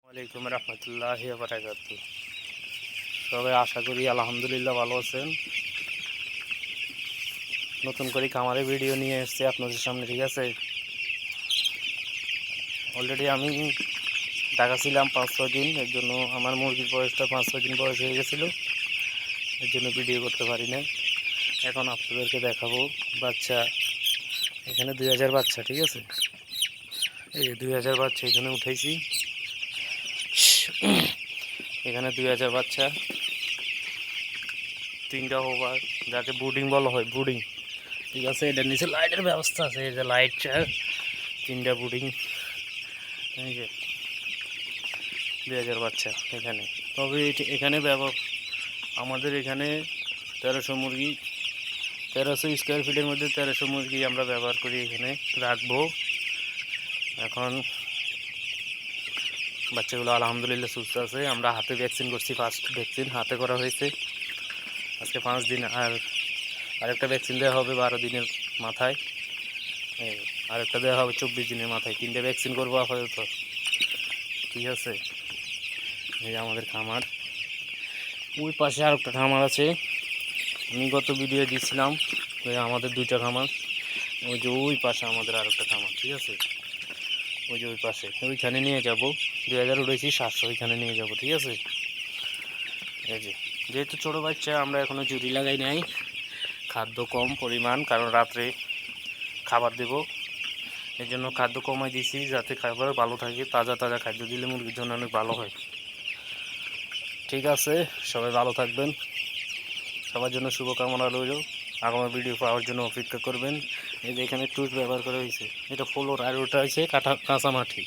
ওয়ালাইকুম রহমতুল্লাহি ওয়া বারাকাতুহু। সবাই আশা করি আলহামদুলিল্লাহ ভালো আছেন। নতুন করে খামারের ভিডিও নিয়ে এসেছি আপনাদের সামনে, ঠিক আছে। অলরেডি আমি ঢাকা ছিলাম 5-6 দিন, এর জন্য আমার মুরগির বয়সটা 5-6 দিন বয়স হয়ে গেছিলো, এর জন্য ভিডিও করতে পারি না। এখন আপনাদেরকে দেখাবো বাচ্চা। এখানে 2000 বাচ্চা, ঠিক আছে। এই যে 2000 বাচ্চা এখানে উঠেছি। এখানে 2000 বাচ্চা, 3টা ওভার, যাকে ব্রুডিং বলা হয়, ব্রুডিং, ঠিক আছে। এটার নিচে লাইটের ব্যবস্থা আছে, এই যে লাইট, 3টা ব্রুডিং। এই যে 2000 বাচ্চা এখানে। তবে এখানে আমাদের এখানে 1300 মুরগি, 1300 স্কোয়ার ফিটের মধ্যে 1300 মুরগি আমরা ব্যবহার করি, এখানে রাখবো। এখন বাচ্চাগুলো আলহামদুলিল্লাহ সুস্থ আছে। আমরা হাতে ভ্যাকসিন করছি, ফার্স্ট ভ্যাকসিন হাতে করা হয়েছে আজকে 5 দিন, আর আরেকটা ভ্যাকসিন দেওয়া হবে 12 দিনের মাথায়, আরেকটা দেওয়া হবে 24 দিনের মাথায়। 3টে ভ্যাকসিন করবো আপাতত, ঠিক আছে। এই আমাদের খামার, ওই পাশে আরেকটা খামার আছে, আমি গত ভিডিও দিয়েছিলাম। আমাদের 2টা খামার, ওই যে ওই পাশে আমাদের আরেকটা খামার, ঠিক আছে। ওই যে ওই পাশে, ওইখানে নিয়ে যাব। 2000 উঠেছি, 700 ওইখানে নিয়ে যাব, ঠিক আছে। এই যে যেহেতু ছোটো বাচ্চা, আমরা এখনও জুড়ি লাগাই নাই, খাদ্য কম পরিমাণ, কারণ রাত্রে খাবার দেব, এই জন্য খাদ্য কমাই দিয়েছি, যাতে খাবার ভালো থাকে। তাজা তাজা খাদ্য দিলে মুরগির জন্য অনেক ভালো হয়, ঠিক আছে। সবাই ভালো থাকবেন, সবার জন্য শুভকামনা রইল। আগামী ভিডিও পাওয়ার জন্য অপেক্ষা করবেন। এই যে এখানে টুস ব্যবহার করা হয়েছে, এটা ফ্লোর, আর ওটা হয়েছে কাঁচা মাটি।